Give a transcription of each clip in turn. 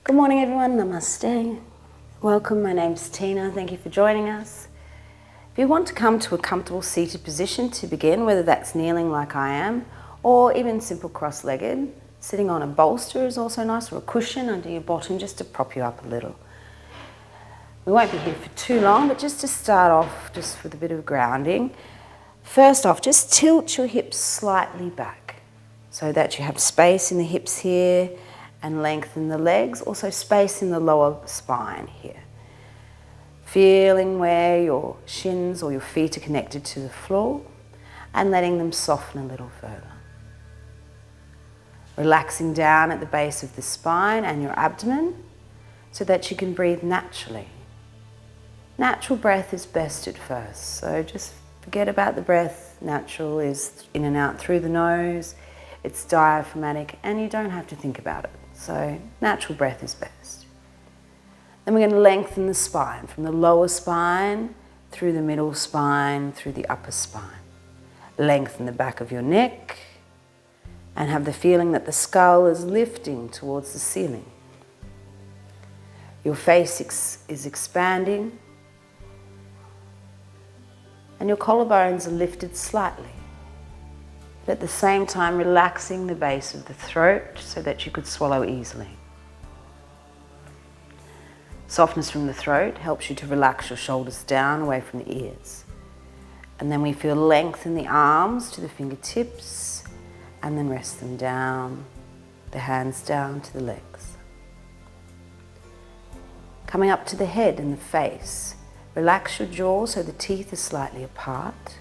Good morning everyone, namaste. Welcome, my name's Tina, thank you for joining us. If you want to come to a comfortable seated position to begin, whether that's kneeling like I am, or even simple cross-legged, sitting on a bolster is also nice, or a cushion under your bottom just to prop you up a little. We won't be here for too long, but just to start off, just with a bit of grounding. First off, just tilt your hips slightly back so that you have space in the hips here and lengthen the legs, also space in the lower spine here. Feeling where your shins or your feet are connected to the floor and letting them soften a little further. Relaxing down at the base of the spine and your abdomen so that you can breathe naturally. Natural breath is best at first, so just forget about the breath. Natural is in and out through the nose, it's diaphragmatic, and you don't have to think about it. So natural breath is best. Then we're going to lengthen the spine from the lower spine, through the middle spine, through the upper spine. Lengthen the back of your neck and have the feeling that the skull is lifting towards the ceiling. Your face is expanding and your collarbones are lifted slightly, but at the same time relaxing the base of the throat so that you could swallow easily. Softness from the throat helps you to relax your shoulders down away from the ears. And then we feel length in the arms to the fingertips and then rest them down, the hands down to the legs. Coming up to the head and the face. Relax your jaw so the teeth are slightly apart,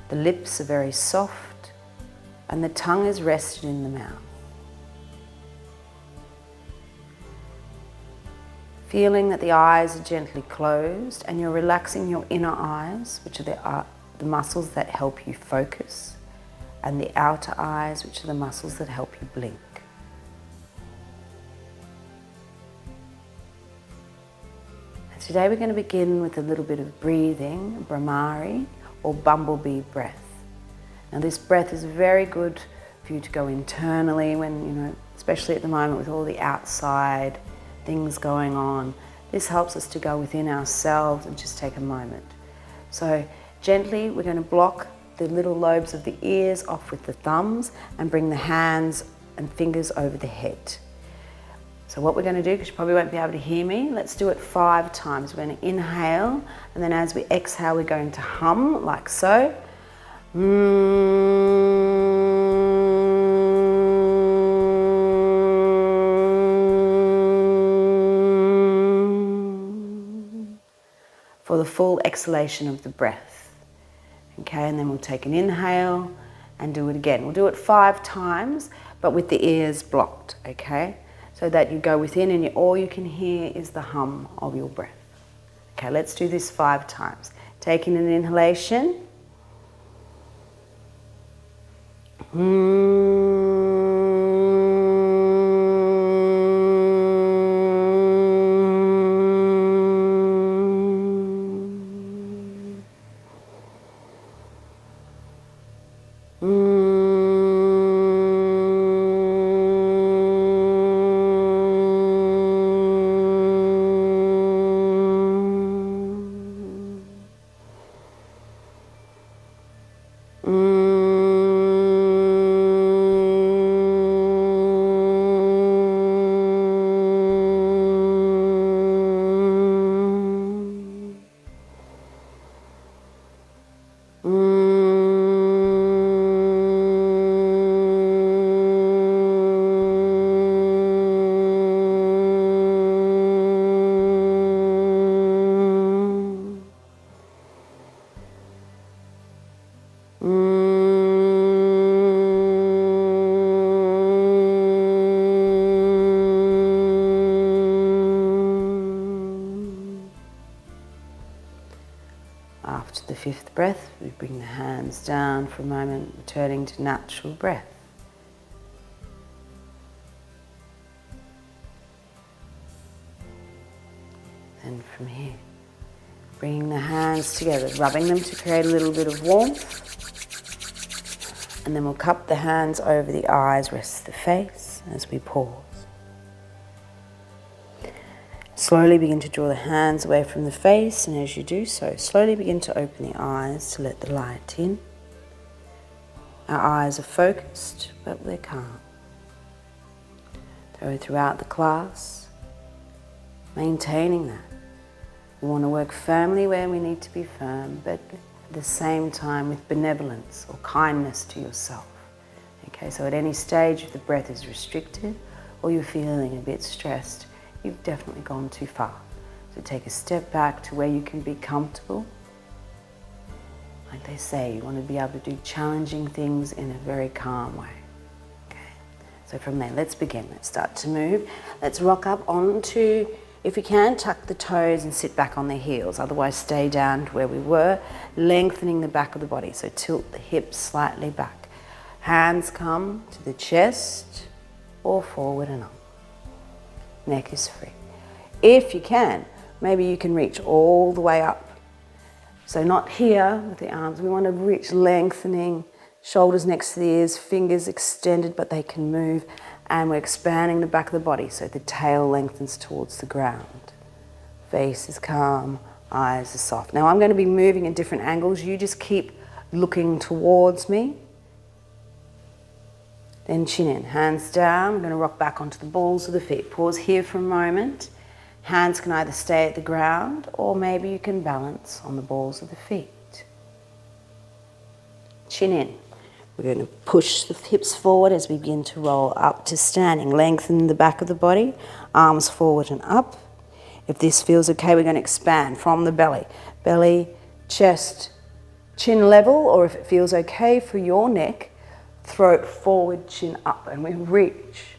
the lips are very soft, and the tongue is rested in the mouth. Feeling that the eyes are gently closed and you're relaxing your inner eyes, which are the muscles that help you focus, and the outer eyes, which are the muscles that help you blink. Today we're going to begin with a little bit of breathing, Brahmari or bumblebee breath. Now this breath is very good for you to go internally when, especially at the moment with all the outside things going on. This helps us to go within ourselves and just take a moment. So gently we're going to block the little lobes of the ears off with the thumbs and bring the hands and fingers over the head. So what we're going to do, because you probably won't be able to hear me, let's do it 5 times. We're going to inhale, and then as we exhale, we're going to hum like so. For the full exhalation of the breath. Okay, and then we'll take an inhale and do it again. We'll do it 5 times, but with the ears blocked, okay? So that you go within and all you can hear is the hum of your breath. Okay, let's do this 5 times. Taking an inhalation. After the 5th breath, we bring the hands down for a moment, returning to natural breath. And from here, bringing the hands together, rubbing them to create a little bit of warmth. And then we'll cup the hands over the eyes, rest the face as we pause. Slowly begin to draw the hands away from the face, and as you do so, slowly begin to open the eyes to let the light in. Our eyes are focused, but they're calm. So throughout the class, maintaining that. We want to work firmly where we need to be firm, but at the same time with benevolence or kindness to yourself. Okay, so at any stage if the breath is restricted or you're feeling a bit stressed, you've definitely gone too far. So take a step back to where you can be comfortable. Like they say, you want to be able to do challenging things in a very calm way. Okay, so from there, let's begin. Let's start to move. Let's rock up onto, if you can, tuck the toes and sit back on the heels. Otherwise, stay down to where we were, lengthening the back of the body. So tilt the hips slightly back. Hands come to the chest or forward and up. Neck is free. If you can, maybe you can reach all the way up. So not here with the arms. We want to reach lengthening, shoulders next to the ears, fingers extended, but they can move. And we're expanding the back of the body so the tail lengthens towards the ground. Face is calm, eyes are soft. Now I'm going to be moving in different angles. You just keep looking towards me. Then chin in, hands down. I'm going to rock back onto the balls of the feet. Pause here for a moment. Hands can either stay at the ground or maybe you can balance on the balls of the feet. Chin in. We're going to push the hips forward as we begin to roll up to standing. Lengthen the back of the body, arms forward and up. If this feels okay, we're going to expand from the belly. Belly, chest, chin level, or if it feels okay for your neck, throat forward, chin up, and we reach.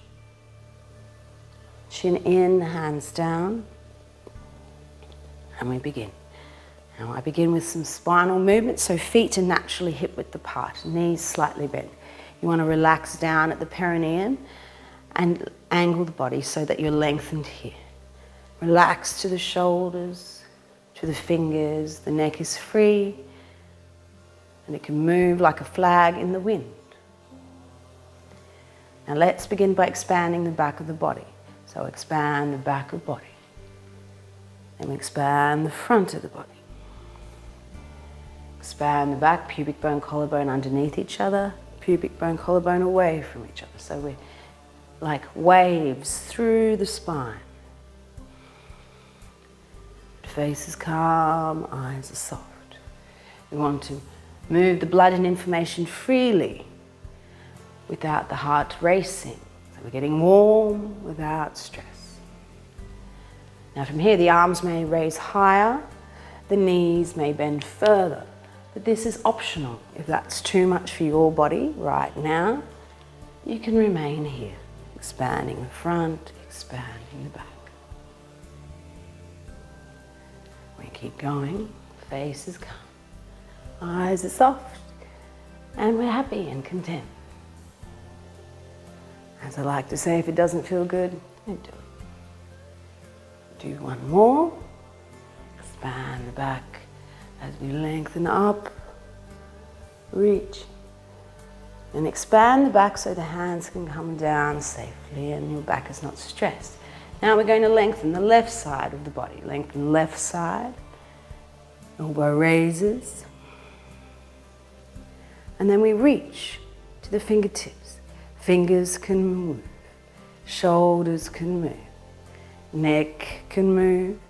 Chin in, hands down, and we begin. Now I begin with some spinal movement, so feet are naturally hip width apart, knees slightly bent. You want to relax down at the perineum and angle the body so that you're lengthened here. Relax to the shoulders, to the fingers, the neck is free, and it can move like a flag in the wind. Now let's begin by expanding the back of the body. So expand the back of the body. Then we expand the front of the body. Expand the back, pubic bone, collarbone underneath each other, pubic bone, collarbone away from each other. So we're like waves through the spine. Face is calm, eyes are soft. We want to move the blood and information freely without the heart racing. So we're getting warm without stress. Now from here, the arms may raise higher, the knees may bend further, but this is optional. If that's too much for your body right now, you can remain here, expanding the front, expanding the back. We keep going, face is calm, eyes are soft, and we're happy and content. As I like to say, if it doesn't feel good, don't do it. Do one more. Expand the back as we lengthen up, reach. And expand the back so the hands can come down safely and your back is not stressed. Now we're going to lengthen the left side of the body. Lengthen left side, elbow raises. And then we reach to the fingertips. Fingers can move, shoulders can move, neck can move,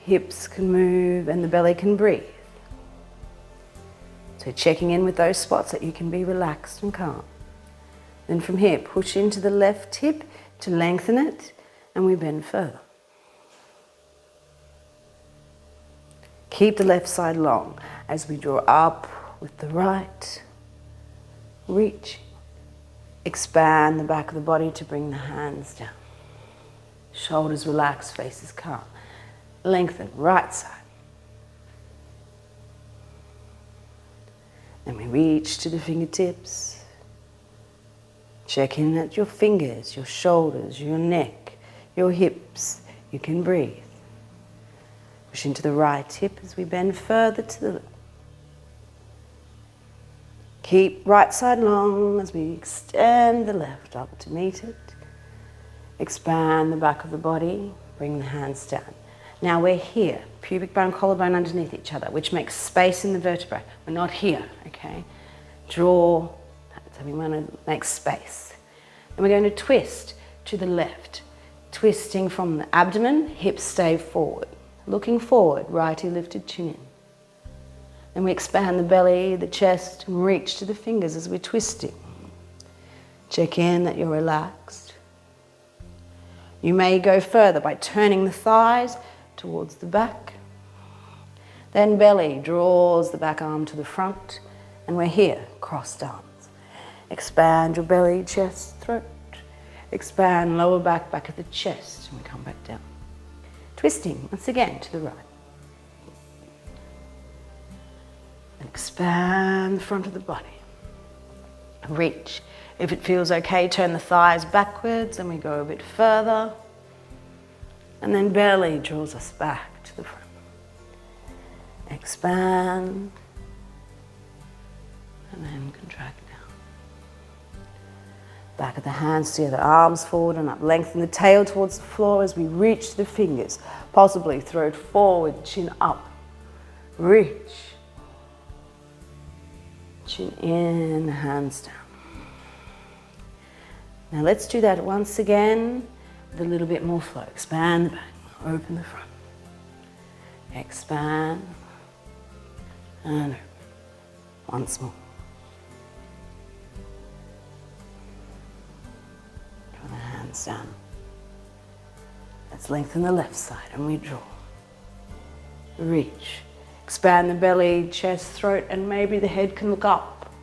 hips can move, and the belly can breathe. So checking in with those spots that you can be relaxed and calm. Then from here, push into the left hip to lengthen it, and we bend further. Keep the left side long as we draw up with the right, reach. Expand the back of the body to bring the hands down. Shoulders relaxed, face is calm. Lengthen, right side. Then we reach to the fingertips. Check in at your fingers, your shoulders, your neck, your hips. You can breathe. Push into the right hip as we bend further to the left. Keep right side long as we extend the left up to meet it. Expand the back of the body, Bring the hands down. Now we're here, pubic bone, collarbone underneath each other, which makes space in the vertebrae. We're not here, okay? Draw, so we want to make space. And we're going to twist to the left, twisting from the abdomen, hips stay forward. Looking forward, right heel lifted, chin in. Then we expand the belly, the chest, and reach to the fingers as we're twisting. Check in that you're relaxed. You may go further by turning the thighs towards the back. Then belly draws the back arm to the front, and we're here, crossed arms. Expand your belly, chest, throat. Expand lower back, back of the chest, and we come back down. Twisting, once again, to the right. Expand the front of the body. Reach. If it feels okay, turn the thighs backwards and we go a bit further. And then belly draws us back to the front. Expand. And then contract down. Back of the hands together, arms forward and up. Lengthen the tail towards the floor as we reach the fingers. Possibly throat forward, chin up. Reach. Chin in, hands down. Now let's do that once again with a little bit more flow. Expand the back, open the front. Expand and open. Once more. Draw the hands down. Let's lengthen the left side and we draw. Reach. Expand the belly, chest, throat, and maybe the head can look up.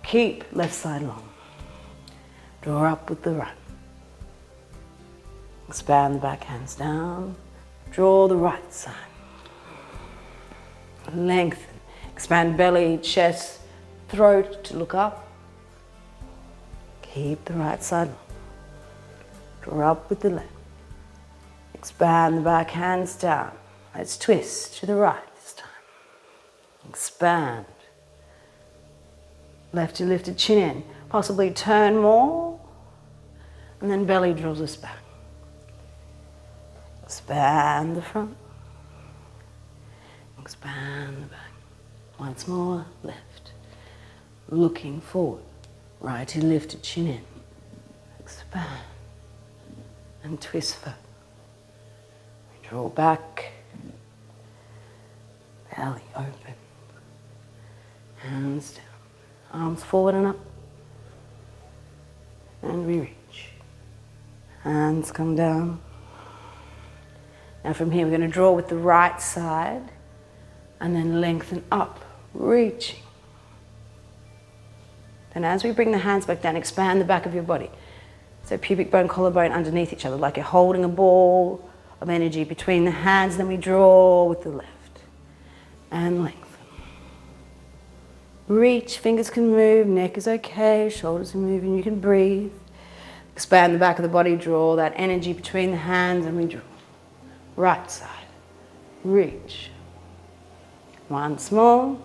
Keep left side long. Draw up with the right. Expand the back, hands down. Draw the right side. Lengthen. Expand belly, chest, throat to look up. Keep the right side long. Draw up with the left. Expand the back, hands down. Let's twist to the right this time. Expand. Left heel lifted, chin in. Possibly turn more. And then belly draws us back. Expand the front. Expand the back. Once more, left. Looking forward. Right heel lifted, chin in. Expand. And twist forward. We draw back. Belly open. Hands down. Arms forward and up. And we reach. Hands come down. Now from here we're going to draw with the right side and then lengthen up, reaching. And as we bring the hands back down, expand the back of your body. So pubic bone, collarbone underneath each other, like you're holding a ball of energy between the hands. Then we draw with the left and lengthen. Reach, fingers can move, neck is okay, shoulders are moving, you can breathe. Expand the back of the body, draw that energy between the hands and we draw. Right side, reach. Once more.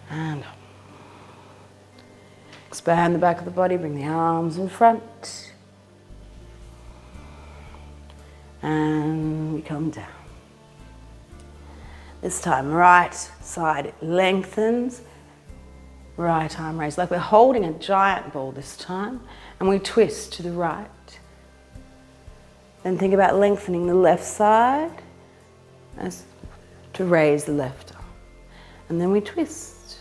And up. Expand the back of the body, bring the arms in front. And we come down. This time, right side lengthens. Right arm raised, like we're holding a giant ball this time. And we twist to the right. Then think about lengthening the left side as to raise the left arm. And then we twist.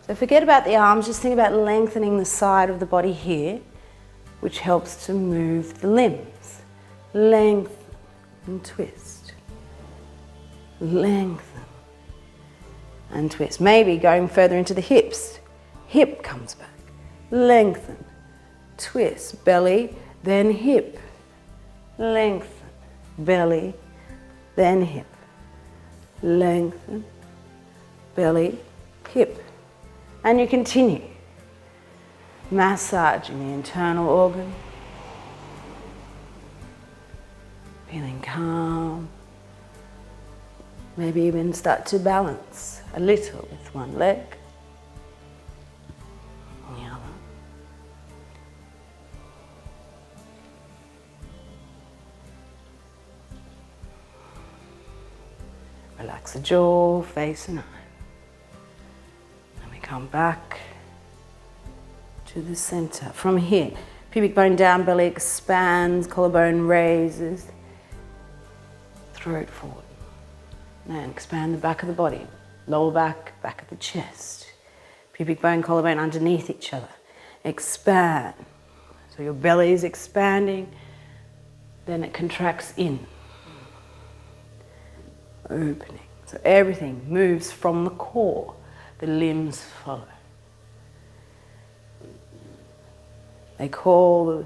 So forget about the arms, just think about lengthening the side of the body here, which helps to move the limbs. Lengthen and twist. Lengthen and twist. Maybe going further into the hips. Hip comes back. Lengthen, twist, belly, then hip. Lengthen, belly, then hip. Lengthen, belly, hip. And you continue massaging the internal organ. Feeling calm. Maybe even start to balance a little with one leg and the other. Relax the jaw, face and eye. And we come back to the center. From here, pubic bone down, belly expands, collarbone raises, throat forward. And expand the back of the body, lower back, back of the chest. Pubic bone, collarbone underneath each other. Expand. So your belly is expanding, then it contracts in. Opening. So everything moves from the core. The limbs follow. They call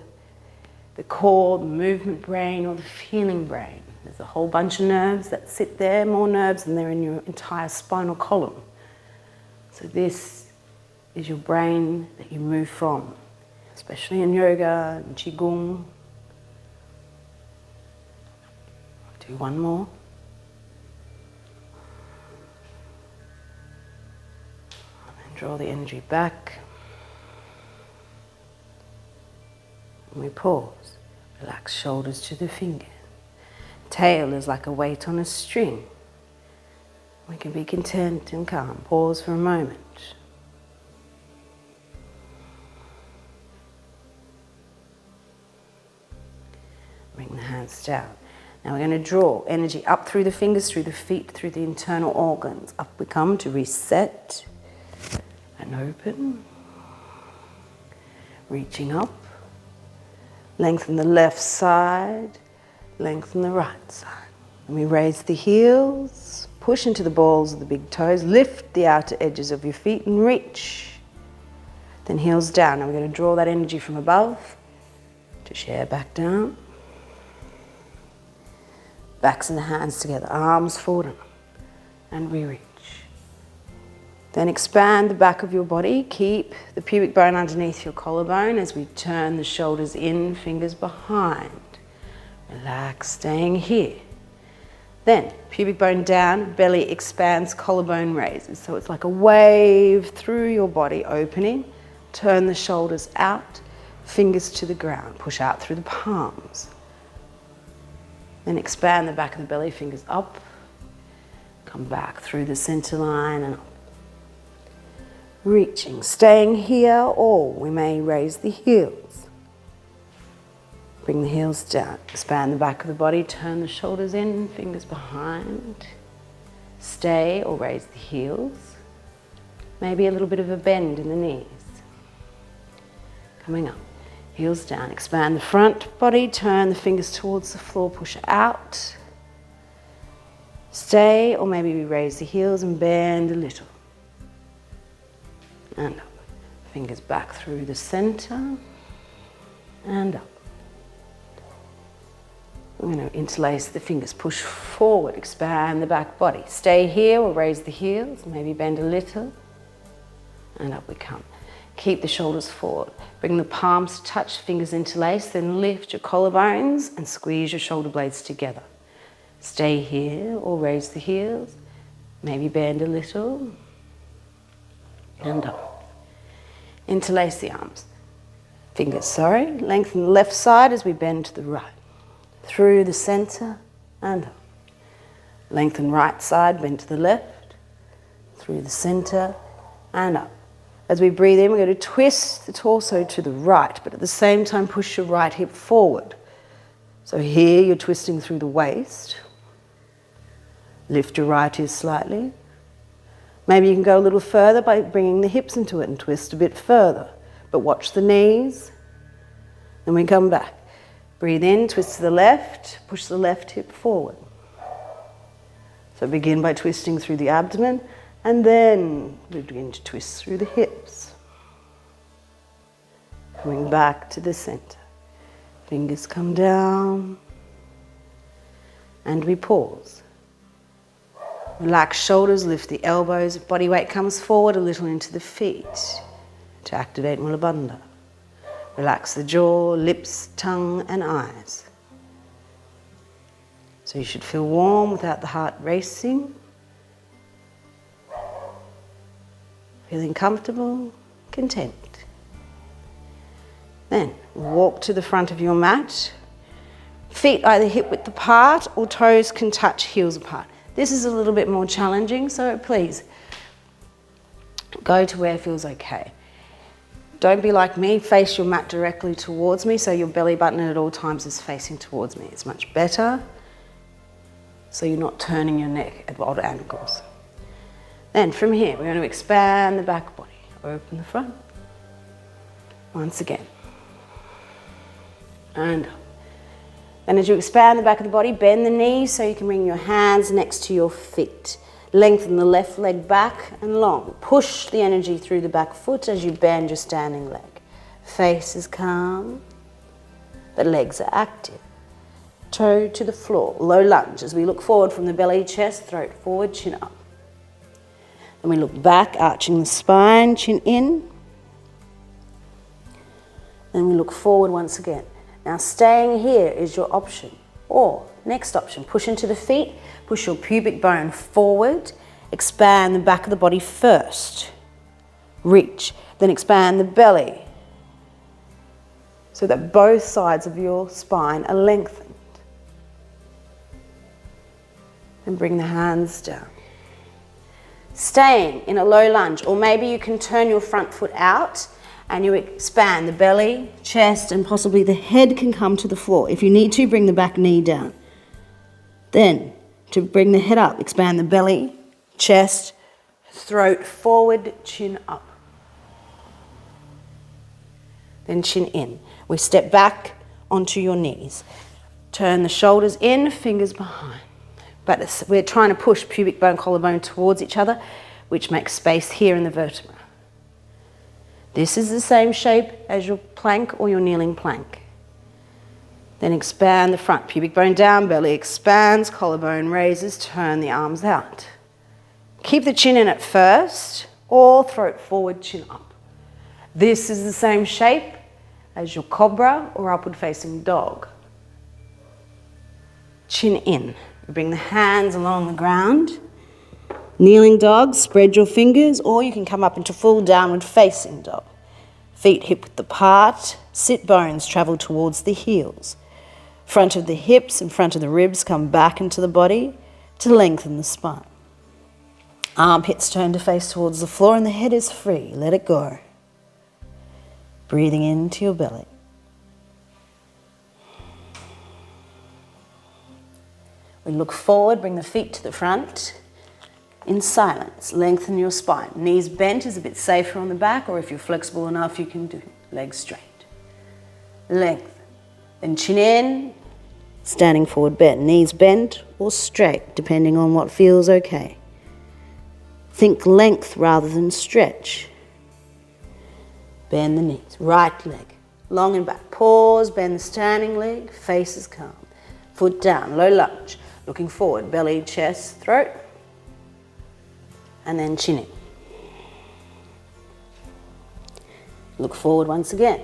the core the movement brain or the feeling brain. There's a whole bunch of nerves that sit there, more nerves than there are in your entire spinal column. So this is your brain that you move from, especially in yoga and qigong. Do one more. And then draw the energy back. And we pause. Relax shoulders to the fingers. Tail is like a weight on a string. We can be content and calm. Pause for a moment. Bring the hands down. Now we're going to draw energy up through the fingers, through the feet, through the internal organs. Up we come to reset and open. Reaching up. Lengthen the left side. Lengthen the right side. And we raise the heels, push into the balls of the big toes, lift the outer edges of your feet and reach. Then heels down. And we're going to draw that energy from above to share back down. Backs and the hands together, arms forward and we reach. Then expand the back of your body. Keep the pubic bone underneath your collarbone as we turn the shoulders in, fingers behind. Relax, staying here. Then, pubic bone down, belly expands, collarbone raises. So it's like a wave through your body, opening. Turn the shoulders out, fingers to the ground. Push out through the palms. Then expand the back of the belly, fingers up. Come back through the center line and up. Reaching, staying here, or we may raise the heels. Bring the heels down, expand the back of the body, turn the shoulders in, fingers behind. Stay or raise the heels. Maybe a little bit of a bend in the knees. Coming up, heels down, expand the front body, turn the fingers towards the floor, push out. Stay or maybe we raise the heels and bend a little. And up, fingers back through the center and up. We're going to interlace the fingers, push forward, expand the back body. Stay here or raise the heels, maybe bend a little, and up we come. Keep the shoulders forward. Bring the palms to touch, fingers interlace, then lift your collarbones and squeeze your shoulder blades together. Stay here or raise the heels, maybe bend a little, and up. Interlace the arms. Fingers, lengthen the left side as we bend to the right. Through the center and up. Lengthen right side, bend to the left. Through the center and up. As we breathe in, we're going to twist the torso to the right, but at the same time push your right hip forward. So here you're twisting through the waist. Lift your right ear slightly. Maybe you can go a little further by bringing the hips into it and twist a bit further. But watch the knees. Then we come back. Breathe in, twist to the left, push the left hip forward. So begin by twisting through the abdomen, and then we begin to twist through the hips. Coming back to the center. Fingers come down, and we pause. Relax shoulders, lift the elbows, body weight comes forward a little into the feet to activate Mula Bandha. Relax the jaw, lips, tongue and eyes. So you should feel warm without the heart racing. Feeling comfortable, content. Then walk to the front of your mat. Feet either hip width apart or toes can touch heels apart. This is a little bit more challenging, so please go to where it feels okay. Don't be like me, face your mat directly towards me so your belly button at all times is facing towards me. It's much better so you're not turning your neck at odd angles. Then from here, we're going to expand the back body, open the front. Once again. And up. Then as you expand the back of the body, bend the knees so you can bring your hands next to your feet. Lengthen the left leg back and long. Push the energy through the back foot as you bend your standing leg. Face is calm, but legs are active. Toe to the floor, low lunge as we look forward from the belly, chest, throat forward, chin up. Then we look back, arching the spine, chin in. Then we look forward once again. Now staying here is your option. Or, next option, push into the feet, push your pubic bone forward, expand the back of the body first. Reach, then expand the belly so that both sides of your spine are lengthened. And bring the hands down. Staying in a low lunge, or maybe you can turn your front foot out and you expand the belly, chest, and possibly the head can come to the floor. If you need to, bring the back knee down. Then, to bring the head up, expand the belly, chest, throat forward, chin up. Then chin in. We step back onto your knees. Turn the shoulders in, fingers behind. But we're trying to push pubic bone, collarbone towards each other, which makes space here in the vertebra. This is the same shape as your plank or your kneeling plank. Then expand the front, pubic bone down, belly expands, collarbone raises, turn the arms out. Keep the chin in at first, or throat forward, chin up. This is the same shape as your cobra or upward facing dog. Chin in. Bring the hands along the ground. Kneeling dog, spread your fingers, or you can come up into full downward facing dog. Feet hip width apart, sit bones travel towards the heels. Front of the hips and front of the ribs come back into the body to lengthen the spine. Armpits turn to face towards the floor and the head is free. Let it go. Breathing into your belly. We look forward, bring the feet to the front. In silence, lengthen your spine. Knees bent is a bit safer on the back, or if you're flexible enough, you can do legs straight. Lengthen. Then chin in, standing forward bend. Knees bent or straight, depending on what feels okay. Think length rather than stretch. Bend the knees. Right leg, long and back. Pause, bend the standing leg, face is calm. Foot down, low lunge. Looking forward, belly, chest, throat. And then chin in. Look forward once again.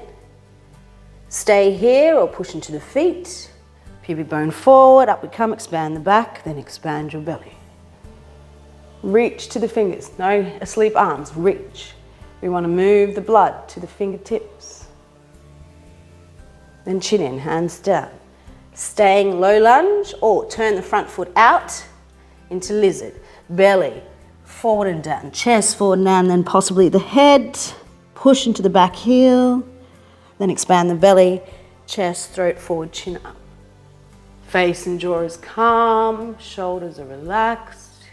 Stay here or push into the feet. Pubic bone forward, up we come, expand the back, then expand your belly. Reach to the fingers, no asleep arms, reach. We want to move the blood to the fingertips. Then chin in, hands down. Staying low lunge, or turn the front foot out into lizard. Belly forward and down, chest forward and down, then possibly the head, push into the back heel, then expand the belly, chest, throat forward, chin up. Face and jaw is calm, shoulders are relaxed.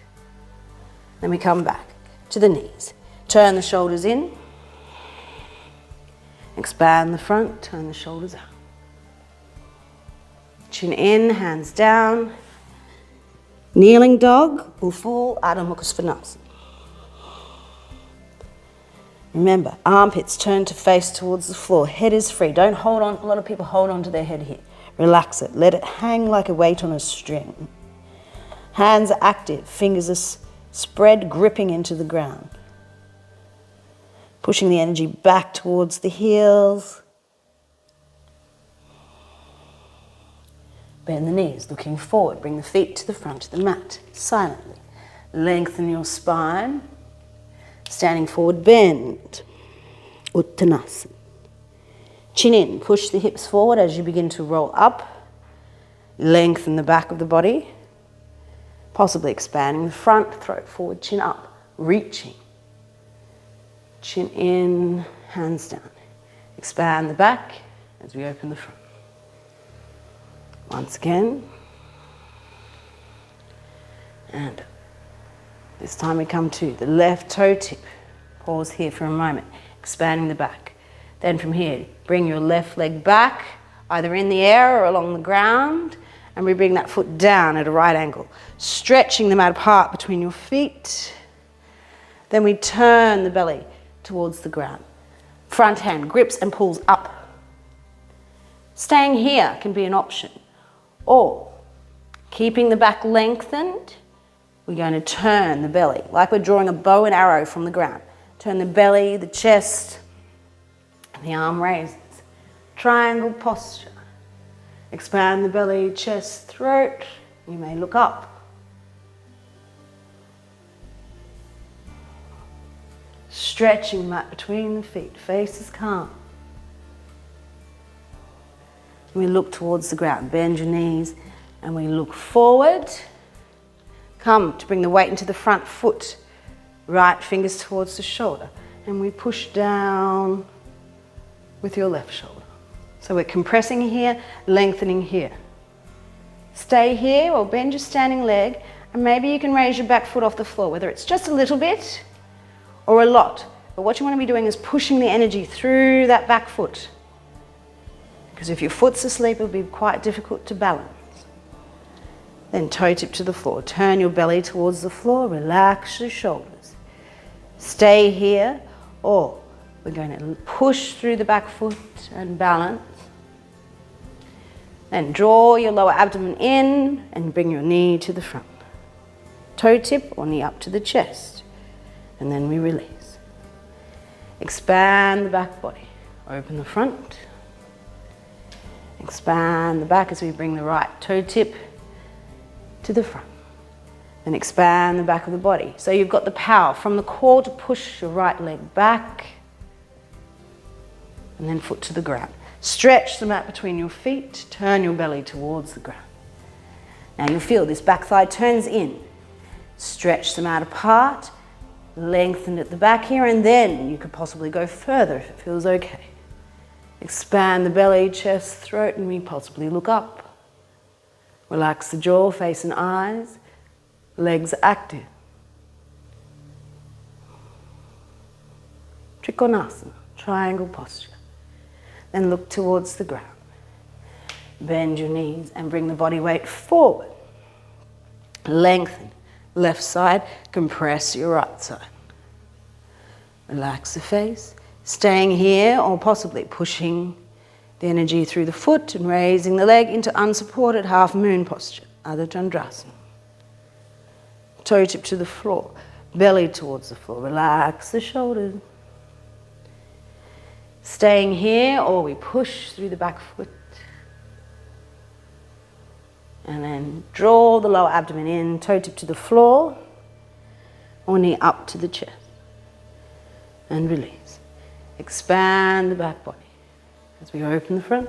Then we come back to the knees. Turn the shoulders in, expand the front, turn the shoulders out. Chin in, hands down. Kneeling dog or full Adho Mukha Svanasana. Remember, armpits turn to face towards the floor. Head is free. Don't hold on. A lot of people hold on to their head here. Relax it. Let it hang like a weight on a string. Hands are active. Fingers are spread, gripping into the ground. Pushing the energy back towards the heels. Bend the knees, looking forward. Bring the feet to the front of the mat, silently. Lengthen your spine. Standing forward, bend. Uttanasana. Chin in, push the hips forward as you begin to roll up. Lengthen the back of the body. possibly expanding the front, throat forward, chin up, reaching. Chin in, hands down. Expand the back as we open the front. Once again. And this time we come to the left toe tip. Pause here for a moment, expanding the back. Then from here, bring your left leg back, either in the air or along the ground, and we bring that foot down at a right angle, stretching them out apart between your feet. Then we turn the belly towards the ground. Front hand grips and pulls up. Staying here can be an option, or keeping the back lengthened, we're going to turn the belly, like we're drawing a bow and arrow from the ground. Turn the belly, the chest, and the arm raises. Triangle posture. Expand the belly, chest, throat. You may look up. Stretching the mat between the feet. Face is calm. We look towards the ground. Bend your knees and we look forward. Come to bring the weight into the front foot. Right fingers towards the shoulder. And we push down with your left shoulder. So we're compressing here, lengthening here. Stay here or bend your standing leg, and maybe you can raise your back foot off the floor, whether it's just a little bit or a lot. But what you want to be doing is pushing the energy through that back foot. Because if your foot's asleep, it'll be quite difficult to balance. Then toe tip to the floor. Turn your belly towards the floor. Relax your shoulders. Stay here, or we're going to push through the back foot and balance. Then draw your lower abdomen in and bring your knee to the front. Toe tip or knee up to the chest. And then we release. Expand the back body. Open the front. Expand the back as we bring the right toe tip to the front. Then expand the back of the body. So you've got the power from the core to push your right leg back. And then foot to the ground. Stretch the mat between your feet. Turn your belly towards the ground. Now you'll feel this back thigh turns in. Stretch them out apart. Lengthen at the back here, and then you could possibly go further if it feels okay. Expand the belly, chest, throat, and we possibly look up. Relax the jaw, face and eyes. Legs active. Trikonasana, triangle posture. Then look towards the ground. Bend your knees and bring the body weight forward. Lengthen. Left side, compress your right side. Relax the face. Staying here or possibly pushing the energy through the foot and raising the leg into unsupported half moon posture, Ardha Chandrasana. Toe tip to the floor, belly towards the floor. Relax the shoulders. Staying here or we push through the back foot. And then draw the lower abdomen in, toe tip to the floor, or knee up to the chest. And release. Expand the back body as we open the front.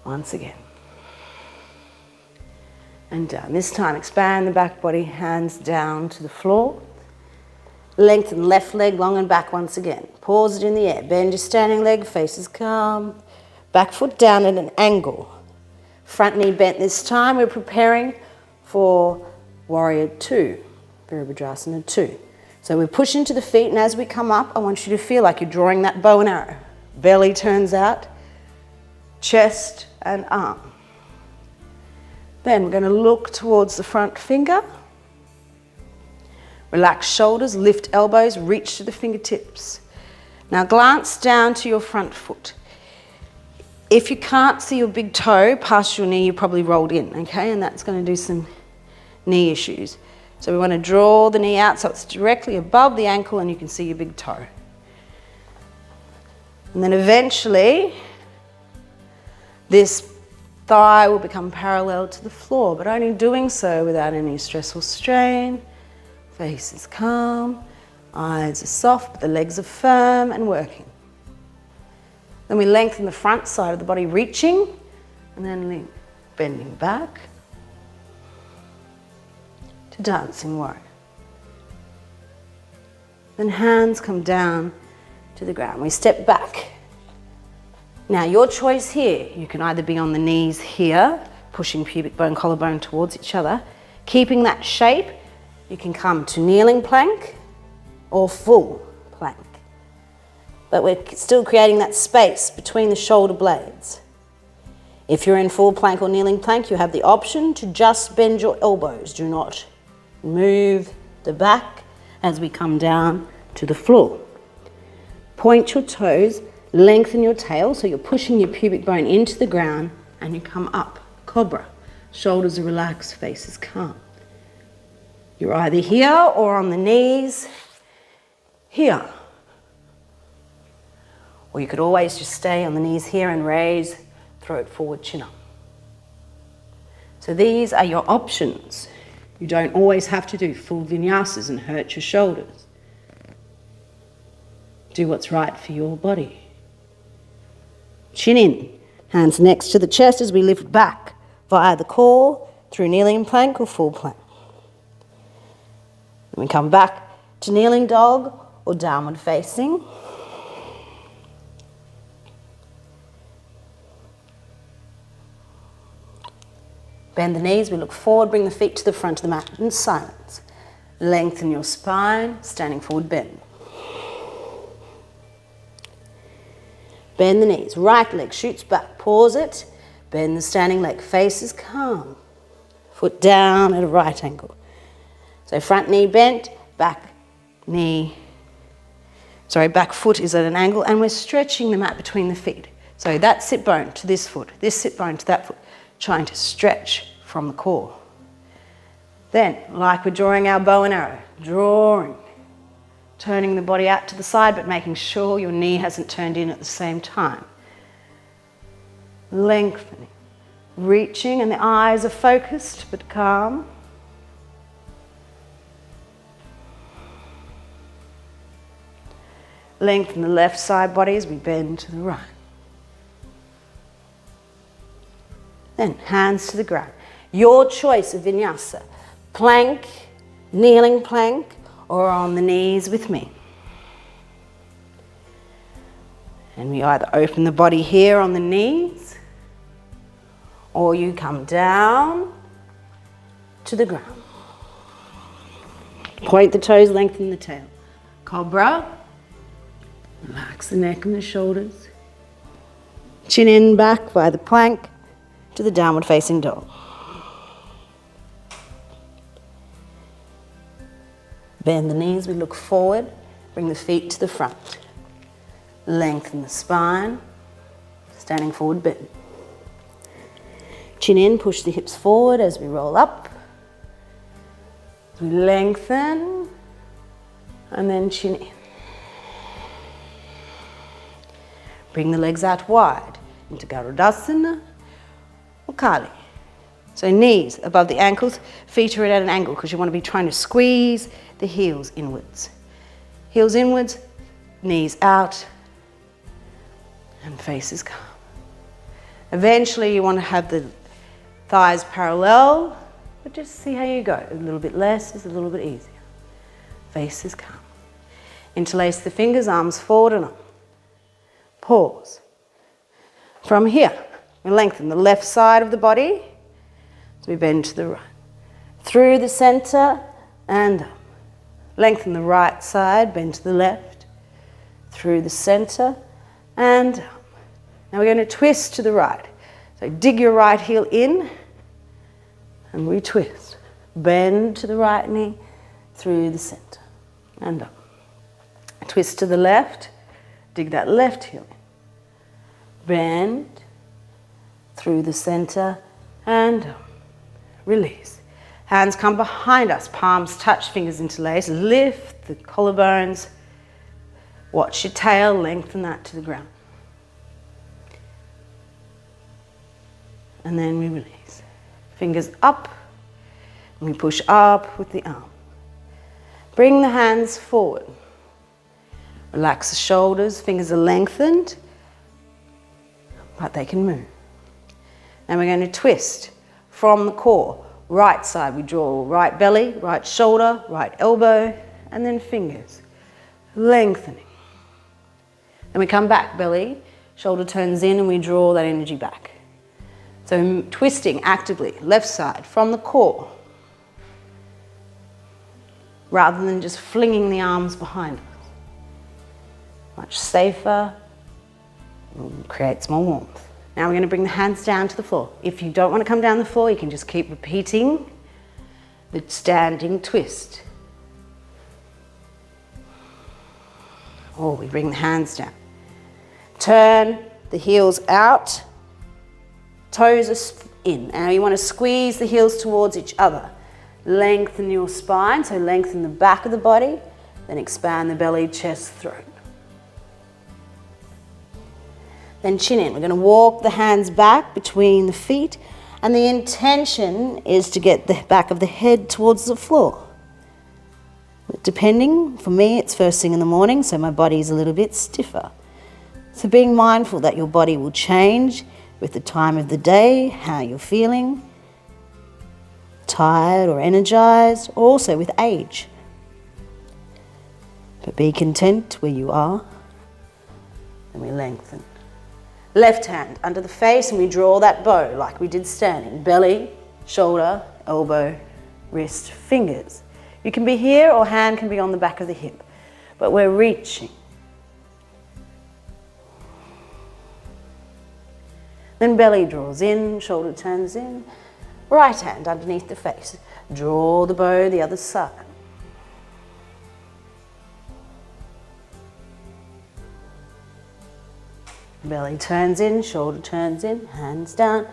Once again. And down. This time, expand the back body, hands down to the floor. Lengthen left leg long and back once again. Pause it in the air. Bend your standing leg, face is calm. Back foot down at an angle. Front knee bent this time. We're preparing for Warrior 2, Virabhadrasana 2. So we push into the feet, and as we come up, I want you to feel like you're drawing that bow and arrow. Belly turns out, chest and arm. Then we're going to look towards the front finger. Relax shoulders, lift elbows, reach to the fingertips. Now glance down to your front foot. If you can't see your big toe past your knee, you probably rolled in, okay? And that's going to do some knee issues. So we want to draw the knee out so it's directly above the ankle and you can see your big toe. And then eventually, this thigh will become parallel to the floor, but only doing so without any stress or strain. Face is calm, eyes are soft, but the legs are firm and working. Then we lengthen the front side of the body, reaching, and then bending back. to dancing warrior. Then hands come down to the ground. We step back. Now your choice here, you can either be on the knees here, pushing pubic bone, collarbone towards each other. Keeping that shape, you can come to kneeling plank or full plank. But we're still creating that space between the shoulder blades. If you're in full plank or kneeling plank, you have the option to just bend your elbows. Do not move the back as we come down to the floor. Point your toes, lengthen your tail, so you're pushing your pubic bone into the ground, and you come up, cobra. Shoulders are relaxed, face is calm. You're either here or on the knees, here. Or you could always just stay on the knees here and raise, throat forward, chin up. So these are your options. You don't always have to do full vinyasas and hurt your shoulders. Do what's right for your body. Chin in, hands next to the chest as we lift back via the core through kneeling plank or full plank. Then we come back to kneeling dog or downward facing. Bend the knees, we look forward, bring the feet to the front of the mat in silence. Lengthen your spine, standing forward bend. Bend the knees, right leg shoots back, pause it. Bend the standing leg, face is calm. Foot down at a right angle. So front knee bent, back foot is at an angle, and we're stretching the mat between the feet. So that sit bone to this sit bone to that foot, trying to stretch from the core. Then, like we're drawing our bow and arrow, drawing, turning the body out to the side, but making sure your knee hasn't turned in at the same time. Lengthening, reaching, and the eyes are focused but calm. Lengthen the left side body as we bend to the right. Then hands to the ground. Your choice of vinyasa, plank, kneeling plank, or on the knees with me. And we either open the body here on the knees, or you come down to the ground. Point the toes, lengthen the tail. Cobra. Relax the neck and the shoulders. Chin in back via the plank to the downward facing dog. Bend the knees, we look forward, bring the feet to the front. Lengthen the spine, standing forward bend. Chin in, push the hips forward as we roll up. We lengthen, and then chin in. Bring the legs out wide into Garudasana or Kali. So knees above the ankles, feet are at an angle because you want to be trying to squeeze the heels inwards. Heels inwards, knees out, and face is calm. Eventually you want to have the thighs parallel, but just see how you go. A little bit less is a little bit easier. Face is calm. Interlace the fingers, arms forward and up. Pause. From here, we lengthen the left side of the body as we bend to the right. Through the center and up. Lengthen the right side, bend to the left. Through the center and up. Now we're going to twist to the right. So dig your right heel in and we twist. Bend to the right knee, through the center and up. Twist to the left, dig that left heel in. Bend through the center and up. Release. Hands come behind us, palms touch, fingers interlace. Lift the collarbones. Watch your tail, lengthen that to the ground. And then we release. Fingers up, and we push up with the arm. Bring the hands forward. Relax the shoulders, fingers are lengthened, but they can move. Now we're going to twist from the core. Right side, we draw right belly, right shoulder, right elbow, and then fingers. Lengthening. Then we come back, belly, shoulder turns in, and we draw that energy back. So twisting actively, left side, from the core, rather than just flinging the arms behind us. Much safer, creates more warmth. Now we're going to bring the hands down to the floor. If you don't want to come down the floor, you can just keep repeating the standing twist. Or we bring the hands down. Turn the heels out, toes are in. Now you want to squeeze the heels towards each other. Lengthen your spine, so lengthen the back of the body, then expand the belly, chest, throat. Then chin in. We're going to walk the hands back between the feet, and the intention is to get the back of the head towards the floor. Depending, for me it's first thing in the morning, so my body is a little bit stiffer. So being mindful that your body will change with the time of the day, how you're feeling, tired or energized, or also with age. But be content where you are, and we lengthen. Left hand under the face, and we draw that bow like we did standing. Belly, shoulder, elbow, wrist, fingers. You can be here or hand can be on the back of the hip, but we're reaching. Then belly draws in, shoulder turns in. Right hand underneath the face. Draw the bow the other side. Belly turns in, shoulder turns in, hands down.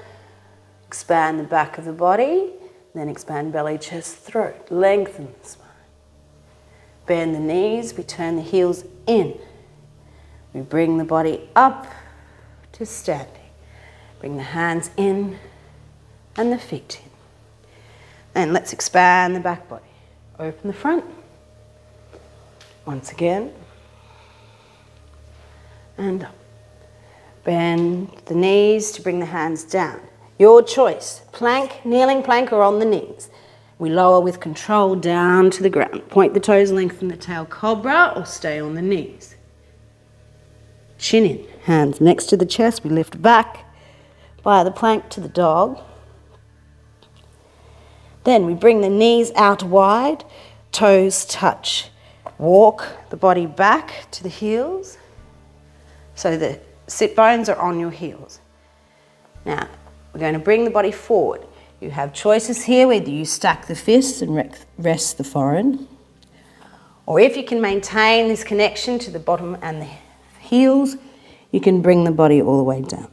Expand the back of the body, then expand belly, chest, throat. Lengthen the spine. Bend the knees, we turn the heels in. We bring the body up to standing. Bring the hands in and the feet in. And let's expand the back body. Open the front. Once again. And up. Bend the knees to bring the hands down. Your choice, plank, kneeling plank, or on the knees. We lower with control down to the ground. Point the toes, lengthen the tail, cobra, or stay on the knees. Chin in, hands next to the chest. We lift back by the plank to the dog. Then we bring the knees out wide, toes touch. Walk the body back to the heels so the sit bones are on your heels. Now, we're going to bring the body forward. You have choices here, whether you stack the fists and rest the forehead, or if you can maintain this connection to the bottom and the heels, you can bring the body all the way down.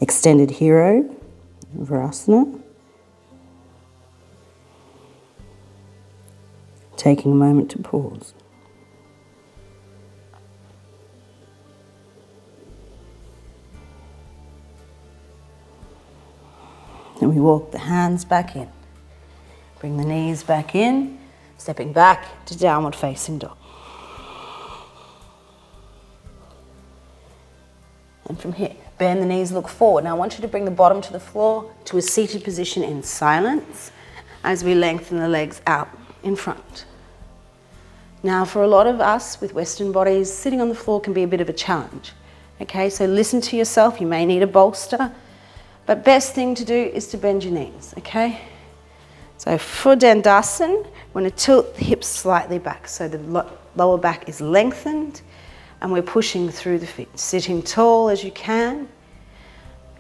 Extended hero, Virasana. Taking a moment to pause. And we walk the hands back in. Bring the knees back in, stepping back to downward facing dog. And from here, bend the knees, look forward. Now I want you to bring the bottom to the floor to a seated position in silence as we lengthen the legs out in front. Now for a lot of us with Western bodies, sitting on the floor can be a bit of a challenge. Okay, so listen to yourself. You may need a bolster. But best thing to do is to bend your knees, okay? So for Dandasana, we're going to tilt the hips slightly back so the lower back is lengthened and we're pushing through the feet. Sitting tall as you can.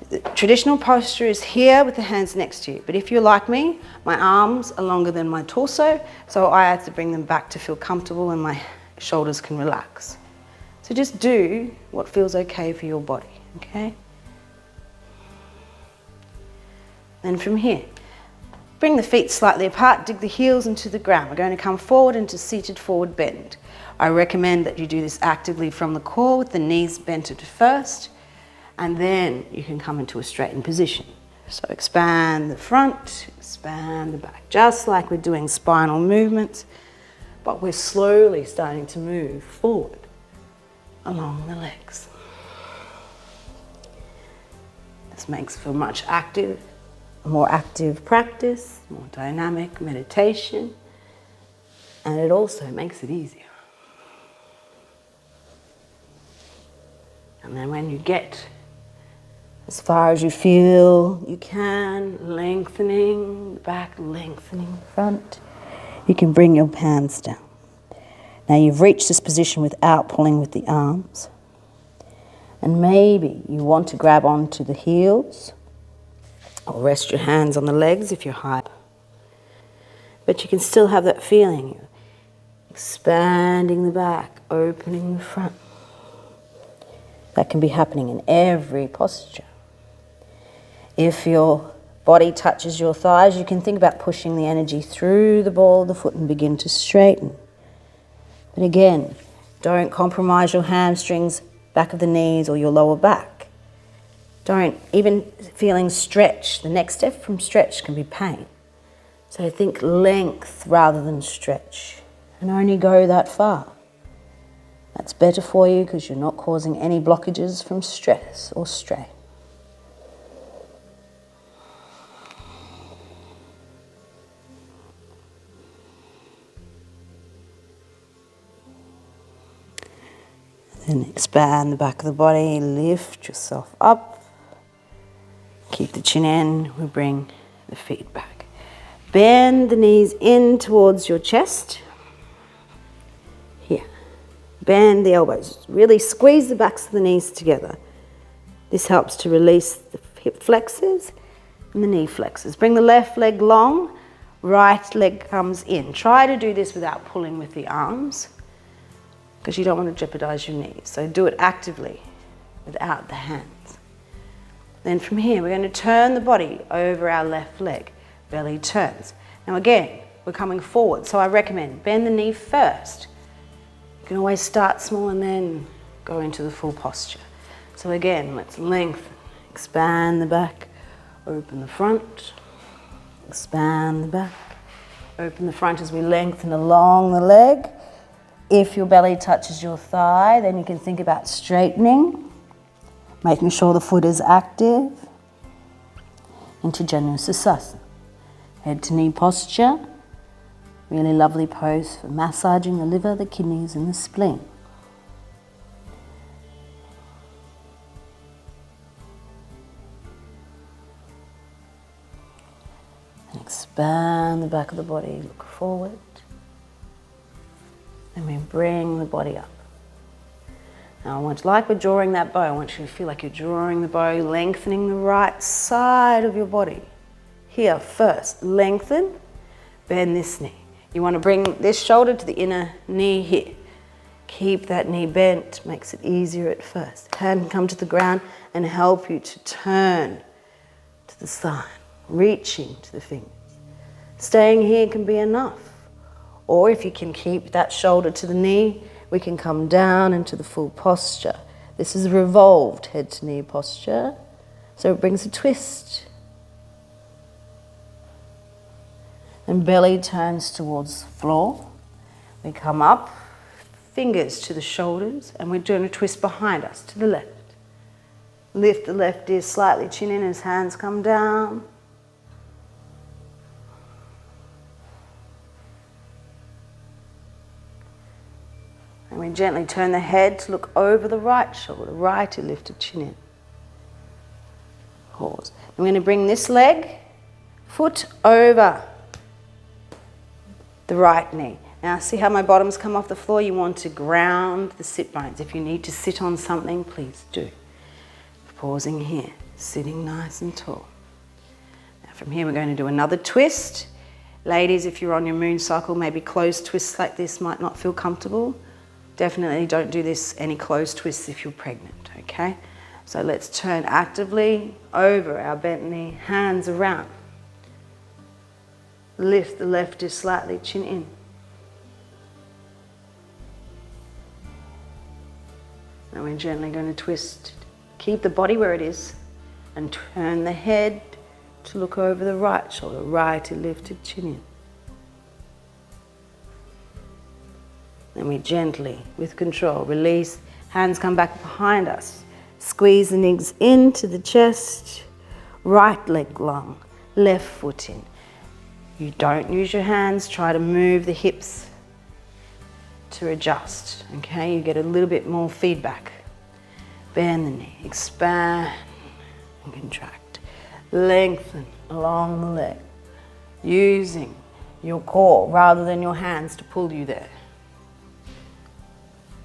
The traditional posture is here with the hands next to you. But if you're like me, my arms are longer than my torso, so I have to bring them back to feel comfortable and my shoulders can relax. So just do what feels okay for your body, okay? Then from here, bring the feet slightly apart, dig the heels into the ground. We're going to come forward into seated forward bend. I recommend that you do this actively from the core with the knees bent at first, and then you can come into a straightened position. So expand the front, expand the back, just like we're doing spinal movements, but we're slowly starting to move forward along the legs. This makes for much active, a more active practice, more dynamic meditation, and it also makes it easier. And then when you get as far as you feel you can, lengthening the back, lengthening the front, you can bring your hands down. Now you've reached this position without pulling with the arms. And maybe you want to grab onto the heels or rest your hands on the legs if you're high. But you can still have that feeling. You're expanding the back, opening the front. That can be happening in every posture. If your body touches your thighs, you can think about pushing the energy through the ball of the foot and begin to straighten. But again, don't compromise your hamstrings, back of the knees or your lower back. Don't, even feeling stretch, the next step from stretch can be pain. So think length rather than stretch, and only go that far. That's better for you because you're not causing any blockages from stress or strain. Then expand the back of the body, lift yourself up. Keep the chin in, we bring the feet back. Bend the knees in towards your chest. Here. Bend the elbows. Really squeeze the backs of the knees together. This helps to release the hip flexors and the knee flexors. Bring the left leg long, right leg comes in. Try to do this without pulling with the arms, because you don't want to jeopardize your knees. So do it actively without the hands. Then from here, we're going to turn the body over our left leg. Belly turns. Now again, we're coming forward, so I recommend bend the knee first. You can always start small and then go into the full posture. So again, let's lengthen, expand the back, open the front, expand the back, open the front as we lengthen along the leg. If your belly touches your thigh, then you can think about straightening, making sure the foot is active, into Janusasana. Head to knee posture, really lovely pose for massaging the liver, the kidneys and the spleen. And expand the back of the body, look forward. And we bring the body up. Now like we're drawing that bow, I want you to feel like you're drawing the bow, lengthening the right side of your body. Here first, lengthen, bend this knee. You want to bring this shoulder to the inner knee here. Keep that knee bent, makes it easier at first. Hand can come to the ground and help you to turn to the side, reaching to the fingers. Staying here can be enough. Or if you can keep that shoulder to the knee, we can come down into the full posture. This is a revolved head to knee posture, so it brings a twist. And belly turns towards the floor. We come up, fingers to the shoulders, and we're doing a twist behind us to the left. Lift the left ear slightly, chin in as hands come down. And we gently turn the head to look over the right shoulder, right ear lifted, chin in. Pause. I'm going to bring this leg, foot over the right knee. Now see how my bottoms come off the floor? You want to ground the sit bones. If you need to sit on something, please do. Pausing here, sitting nice and tall. Now from here we're going to do another twist. Ladies, if you're on your moon cycle, maybe closed twists like this might not feel comfortable. Definitely don't do this, any closed twists if you're pregnant, okay? So let's turn actively over our bent knee, hands around. Lift the left ear slightly, chin in. And we're gently going to twist. Keep the body where it is and turn the head to look over the right shoulder, right ear lifted, chin in. Then we gently, with control, release. Hands come back behind us. Squeeze the knees into the chest. Right leg long. left foot in. You don't use your hands, try to move the hips to adjust, okay? You get a little bit more feedback. Bend the knee, expand and contract. Lengthen along the leg, using your core rather than your hands to pull you there.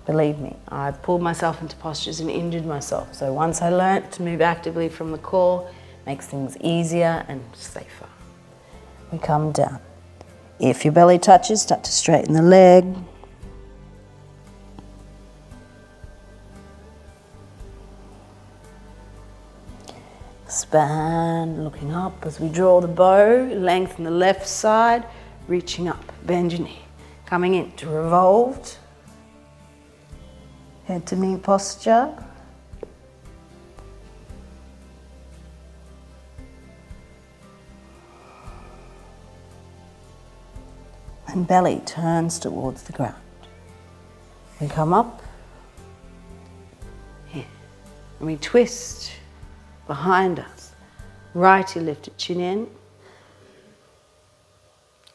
Believe me, I've pulled myself into postures and injured myself. So once I learnt to move actively from the core, it makes things easier and safer. We come down. If your belly touches, start to straighten the leg. Expand, looking up as we draw the bow, lengthen the left side, reaching up, bend your knee. Coming into revolved, head to knee posture. And belly turns towards the ground. We come up, here, and we twist behind us. Right heel lifted, chin in.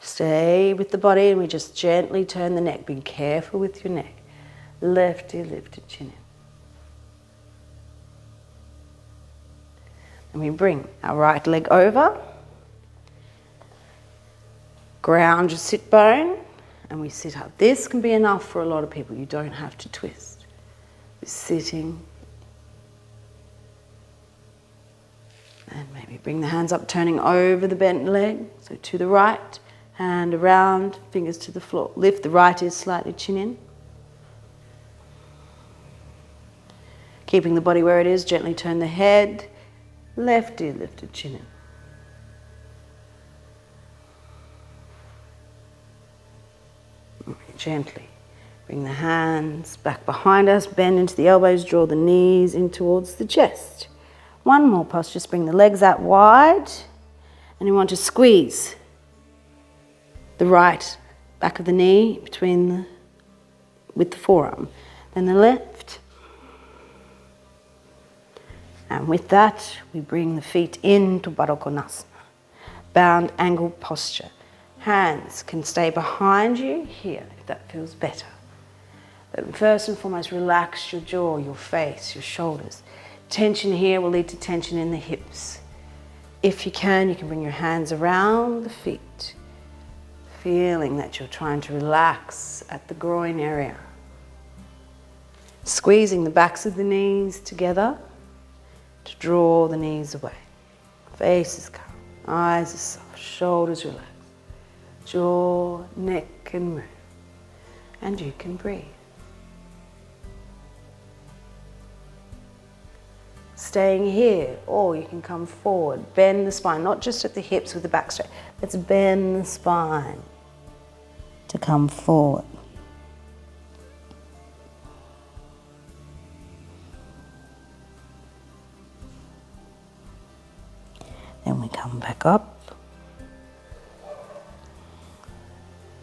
Stay with the body and we just gently turn the neck. Be careful with your neck. Left heel lifted, chin in. And we bring our right leg over. Ground your sit bone and we sit up. This can be enough for a lot of people. You don't have to twist. We're sitting. And maybe bring the hands up, turning over the bent leg. So to the right, hand around, fingers to the floor. Lift the right ear slightly, chin in. Keeping the body where it is, gently turn the head. Left ear lifted, chin in. Gently bring the hands back behind us, bend into the elbows, draw the knees in towards the chest. One more posture, just bring the legs out wide and you want to squeeze the right back of the knee with the forearm. Then the left. And with that, we bring the feet into Baddha Konasana, bound angle posture. Hands can stay behind you here if that feels better. But first and foremost, relax your jaw, your face, your shoulders. Tension here will lead to tension in the hips. If you can bring your hands around the feet, feeling that you're trying to relax at the groin area. Squeezing the backs of the knees together to draw the knees away. Face is calm, eyes are soft, shoulders relaxed. Jaw, neck can move, and you can breathe. Staying here, or you can come forward, bend the spine, not just at the hips with the back straight. Let's bend the spine to come forward. Then we come back up.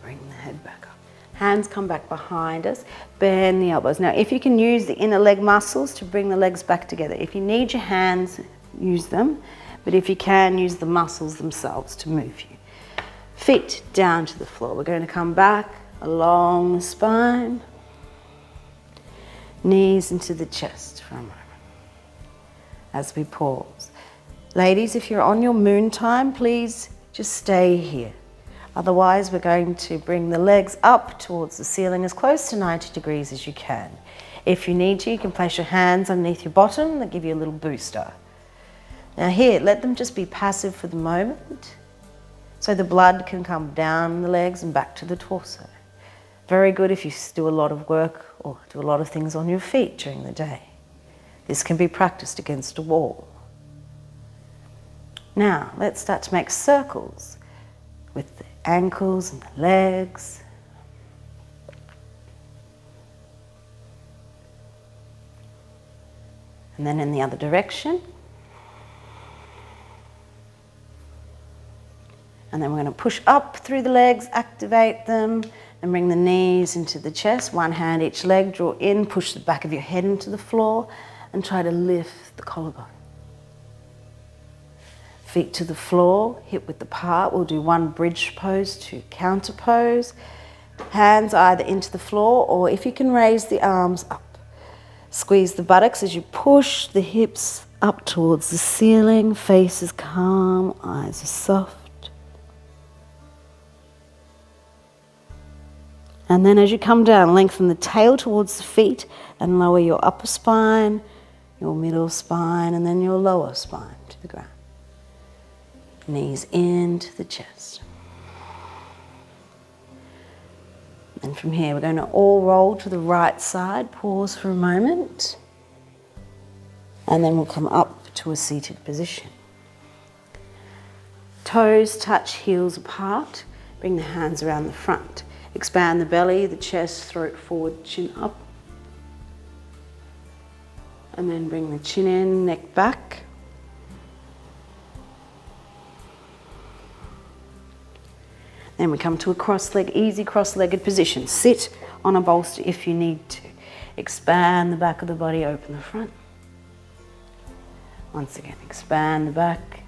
Bring the head back up. Hands come back behind us. Bend the elbows. Now, if you can use the inner leg muscles to bring the legs back together. If you need your hands, use them. But if you can, use the muscles themselves to move you. Feet down to the floor. We're going to come back along the spine. Knees into the chest for a moment. As we pause. Ladies, if you're on your moon time, please just stay here. Otherwise, we're going to bring the legs up towards the ceiling as close to 90 degrees as you can. If you need to, you can place your hands underneath your bottom. That give you a little booster. Now here, let them just be passive for the moment so the blood can come down the legs and back to the torso. Very good if you do a lot of work or do a lot of things on your feet during the day. This can be practiced against a wall. Now, let's start to make circles with the ankles and the legs. And then in the other direction. And then we're going to push up through the legs, activate them, and bring the knees into the chest. One hand each leg, draw in, push the back of your head into the floor, and try to lift the collarbone. Feet to the floor, hip width apart. We'll do one bridge pose to counter pose. Hands either into the floor, or if you can raise the arms up. Squeeze the buttocks as you push the hips up towards the ceiling. Face is calm, eyes are soft. And then as you come down, lengthen the tail towards the feet and lower your upper spine, your middle spine, and then your lower spine to the ground. Knees into the chest. And from here, we're going to all roll to the right side. Pause for a moment. And then we'll come up to a seated position. Toes touch heels apart. Bring the hands around the front. Expand the belly, the chest, throat forward, chin up. And then bring the chin in, neck back. Then we come to a easy cross-legged position. Sit on a bolster if you need to. Expand the back of the body, open the front. Once again, expand the back,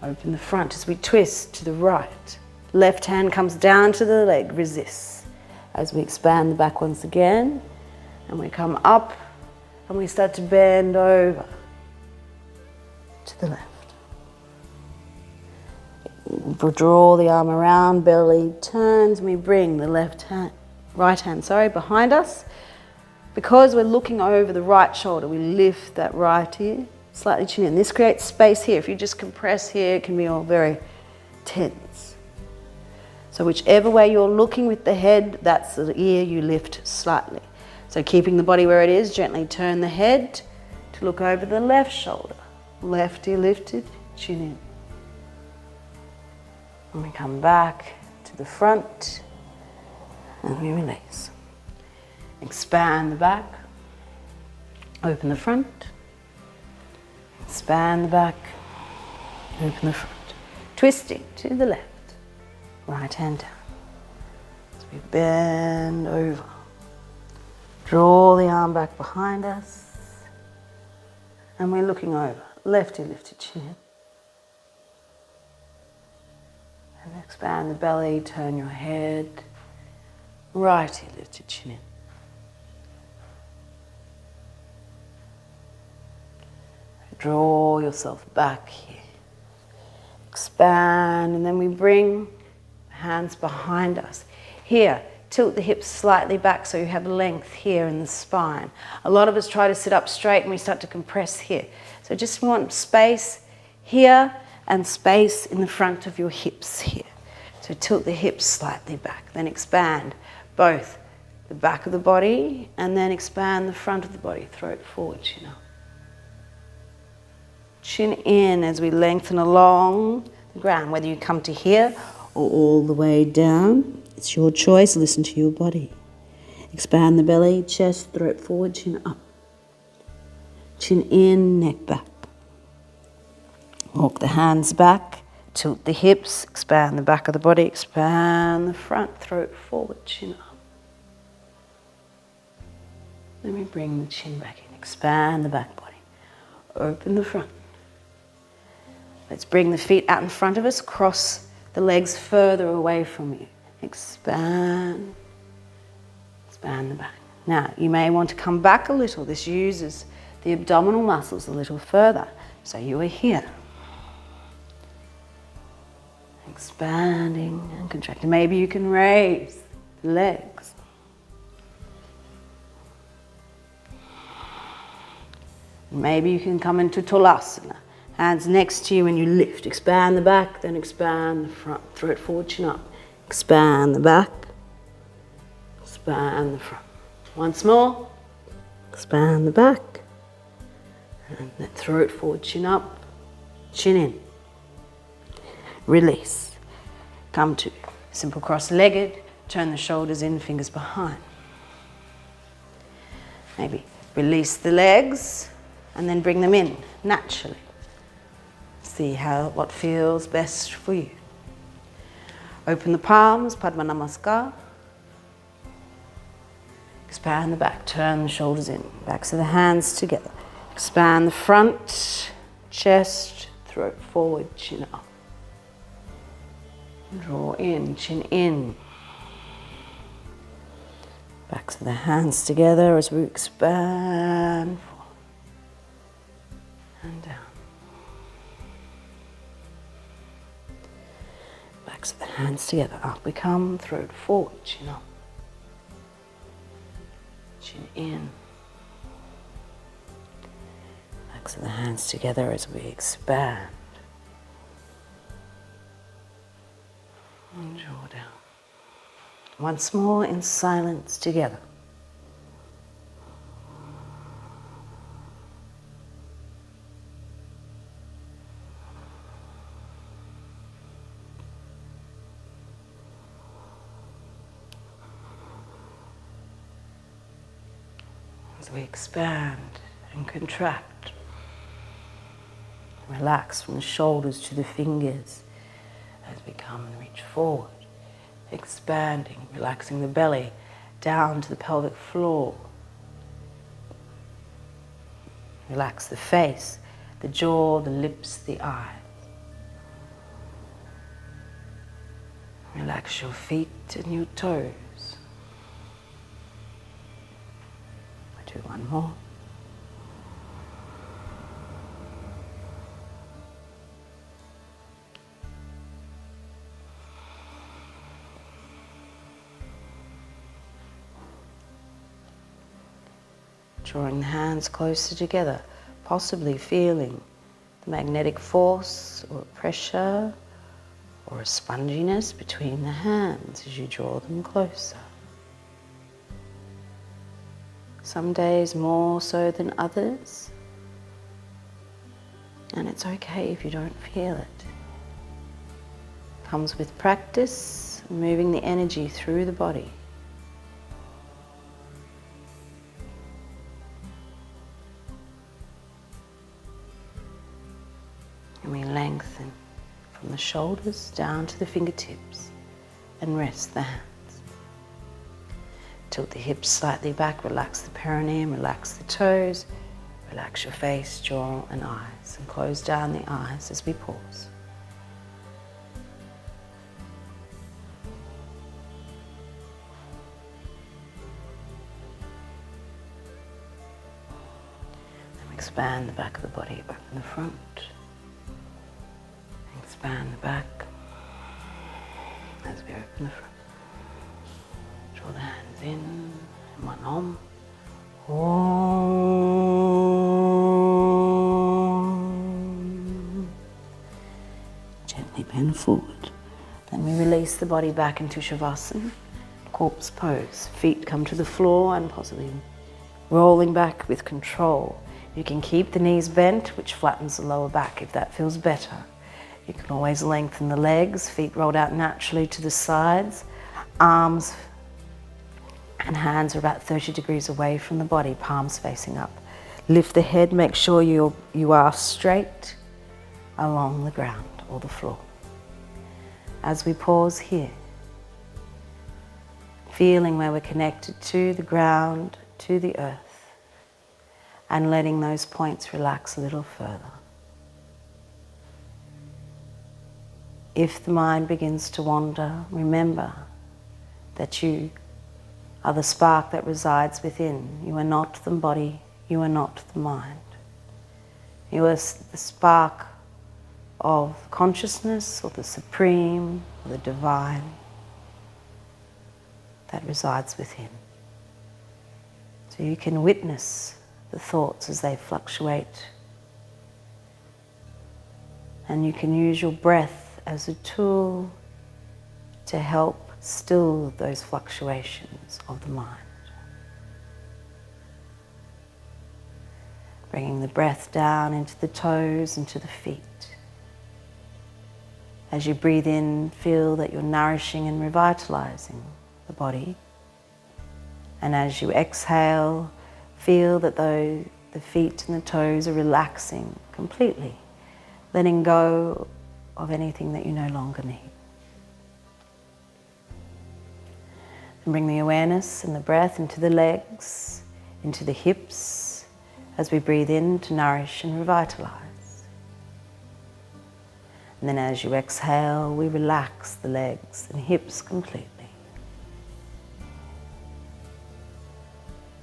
open the front as we twist to the right. Left hand comes down to the leg, resist. As we expand the back once again, and we come up and we start to bend over to the left. We'll draw the arm around, belly turns, and we bring the right hand behind us. Because we're looking over the right shoulder, we lift that right ear, slightly chin in. This creates space here. If you just compress here, it can be all very tense. So whichever way you're looking with the head, that's the ear you lift slightly. So keeping the body where it is, gently turn the head to look over the left shoulder. Left ear lifted, chin in. And we come back to the front and we release. Expand the back, open the front, expand the back, open the front. Twisting to the left, right hand down. As we bend over, draw the arm back behind us, and we're looking over. Left ear lifted, chin in. And expand the belly, turn your head. Right ear lifted, chin in. Draw yourself back here. Expand, and then we bring the hands behind us. Here, tilt the hips slightly back so you have length here in the spine. A lot of us try to sit up straight and we start to compress here. So just want space here and space in the front of your hips here. So tilt the hips slightly back, then expand both the back of the body and then expand the front of the body, throat forward, chin up. Chin in as we lengthen along the ground, whether you come to here or all the way down. It's your choice, listen to your body. Expand the belly, chest, throat forward, chin up. Chin in, neck back. Walk the hands back, tilt the hips, expand the back of the body, expand the front, throat forward, chin up. Then we bring the chin back in, expand the back body, open the front. Let's bring the feet out in front of us, cross the legs further away from you. Expand, expand the back. Now, you may want to come back a little. This uses the abdominal muscles a little further. So you are here. Expanding and contracting. Maybe you can raise the legs. Maybe you can come into Tolasana. Hands next to you and you lift. Expand the back, then expand the front. Throat forward, chin up. Expand the back. Expand the front. Once more. Expand the back. And then throat forward, chin up. Chin in. Release. Come to simple cross-legged. Turn the shoulders in, fingers behind. Maybe release the legs and then bring them in naturally. See what feels best for you. Open the palms, Padma Namaskar. Expand the back, turn the shoulders in, backs of the hands together. Expand the front, chest, throat forward, chin up. Draw in, chin in. Backs of the hands together as we expand. Forward and down. Backs of the hands together. Up we come, throat forward, chin up. Chin in. Backs of the hands together as we expand. And draw down. Once more in silence together. As we expand and contract, relax from the shoulders to the fingers as we come and reach forward, expanding, relaxing the belly down to the pelvic floor. Relax the face, the jaw, the lips, the eyes. Relax your feet and your toes. Do one more. Drawing the hands closer together, possibly feeling the magnetic force or pressure or a sponginess between the hands as you draw them closer. Some days more so than others, and it's okay if you don't feel it. Comes with practice, moving the energy through the body. And we lengthen from the shoulders down to the fingertips and rest the hands. Tilt the hips slightly back, relax the perineum, relax the toes, relax your face, jaw and eyes, and close down the eyes as we pause. And expand the back of the body, open the front. Expand the back as we open the front. Draw the hands in, and one Om. Om. Gently bend forward. Then we release the body back into Shavasana, corpse pose. Feet come to the floor and possibly rolling back with control. You can keep the knees bent, which flattens the lower back if that feels better. You can always lengthen the legs, feet rolled out naturally to the sides, arms and hands are about 30 degrees away from the body, palms facing up. Lift the head, make sure you are straight along the ground or the floor. As we pause here, feeling where we're connected to the ground, to the earth, and letting those points relax a little further. If the mind begins to wander, remember that you are the spark that resides within. You are not the body, you are not the mind. You are the spark of consciousness or the supreme or the divine that resides within. So you can witness the thoughts as they fluctuate, and you can use your breath as a tool to help still those fluctuations of the mind. Bringing the breath down into the toes and to the feet. As you breathe in, feel that you're nourishing and revitalizing the body. And as you exhale, feel that the feet and the toes are relaxing completely, letting go of anything that you no longer need. And bring the awareness and the breath into the legs, into the hips, as we breathe in to nourish and revitalize. And then as you exhale, we relax the legs and hips completely.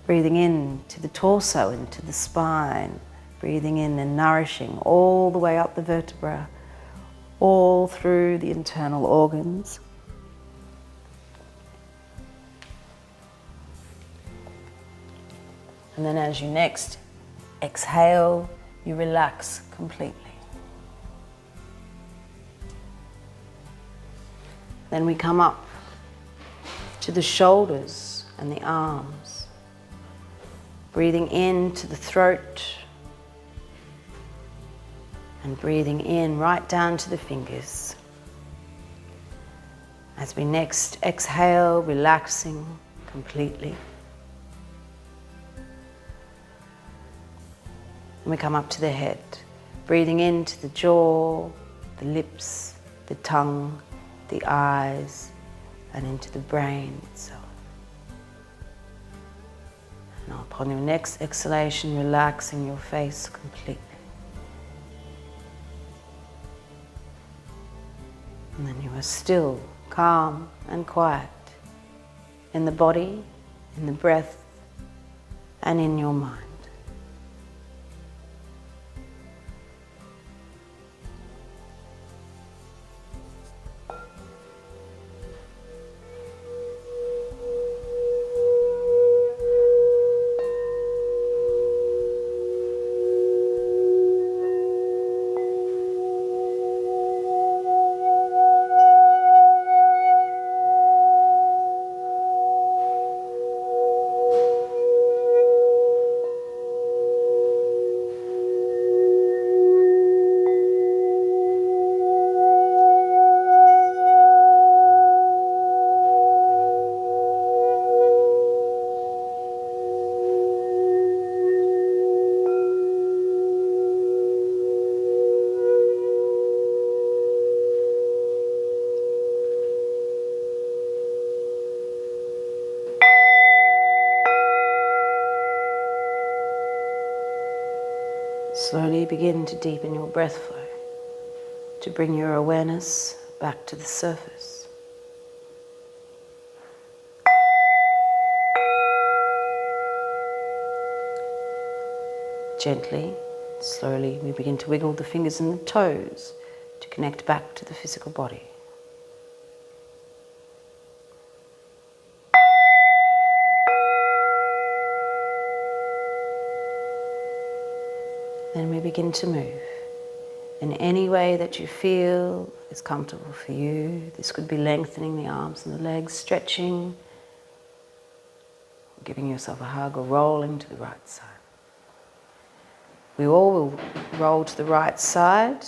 Breathing in to the torso, into the spine. Breathing in and nourishing all the way up the vertebra, all through the internal organs. And then as you next exhale, you relax completely. Then we come up to the shoulders and the arms. Breathing into the throat and breathing in right down to the fingers. As we next exhale, relaxing completely. And we come up to the head, breathing into the jaw, the lips, the tongue, the eyes, and into the brain itself. And upon your next exhalation, relaxing your face completely. And then you are still, calm and quiet in the body, in the breath, and in your mind. Slowly begin to deepen your breath flow, to bring your awareness back to the surface. Gently, slowly, we begin to wiggle the fingers and the toes to connect back to the physical body. Then we begin to move in any way that you feel is comfortable for you. This could be lengthening the arms and the legs, stretching, giving yourself a hug, or rolling to the right side. We all will roll to the right side,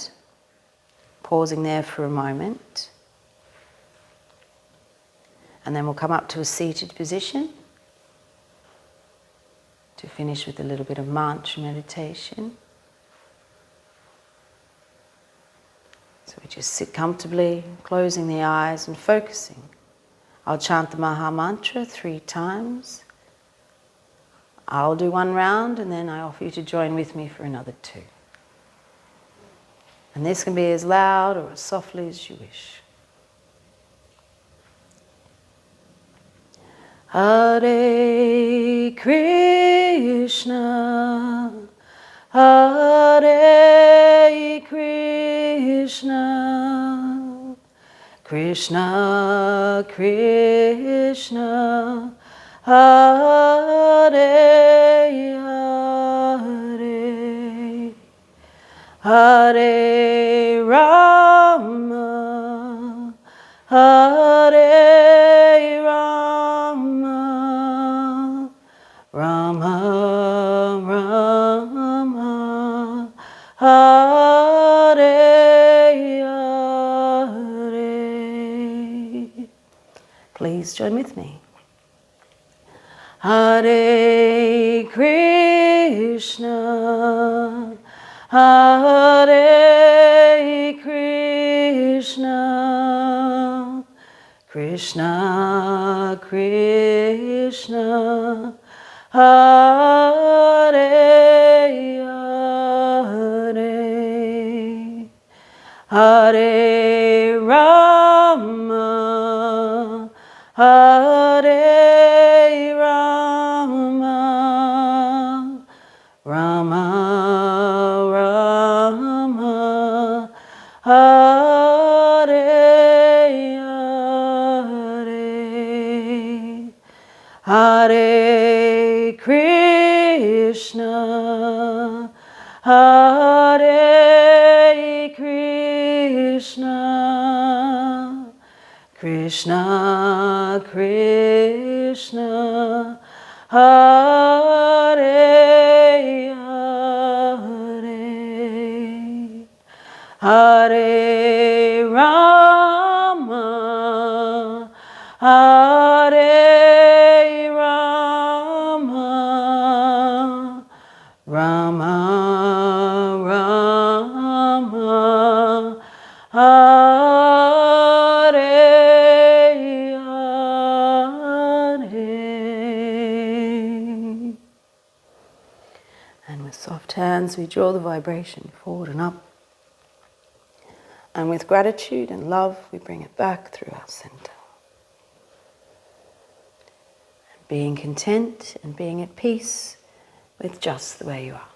pausing there for a moment. And then we'll come up to a seated position to finish with a little bit of mantra meditation. So we just sit comfortably, closing the eyes and focusing. I'll chant the Maha Mantra 3 times. I'll do 1 round and then I offer you to join with me for another 2. And this can be as loud or as softly as you wish. Hare Krishna, Hare Krishna, Krishna Krishna, Hare Hare, Hare Rama, Hare Rama, Rama Rama, Hare Hare. Please join with me. Hare Krishna, Hare Krishna, Krishna Krishna, Hare Hare, Hare Rama, Hare Rama, Rama Rama, Hare Hare, Hare Krishna, Hare Krishna, Krishna Krishna, Hare Hare, Hare Rama, Hare Rama, Rama Rama, Hare Hare. And with soft hands we draw the vibration forward and up. And with gratitude and love we bring it back through our center. Being content and being at peace with just the way you are.